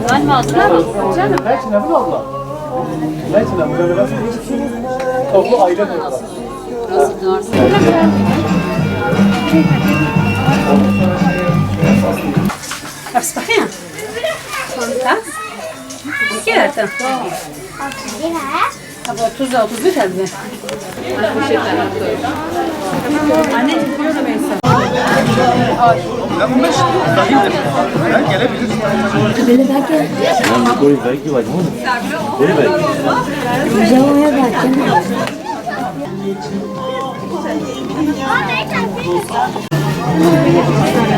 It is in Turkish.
Galiba aldılar mı? Canım. Kaç lira bu abla? Kaç lira? Böyle nasıl? Toplu aile de var. Nasıl dönersin? Hapis bakayım. Tá? Aqui, tá? Tá bom, 30 tabii. Anneciğim bunu da ben sana. Gelebilirsin. कोई बैग की बाजू में कोई bag Aa,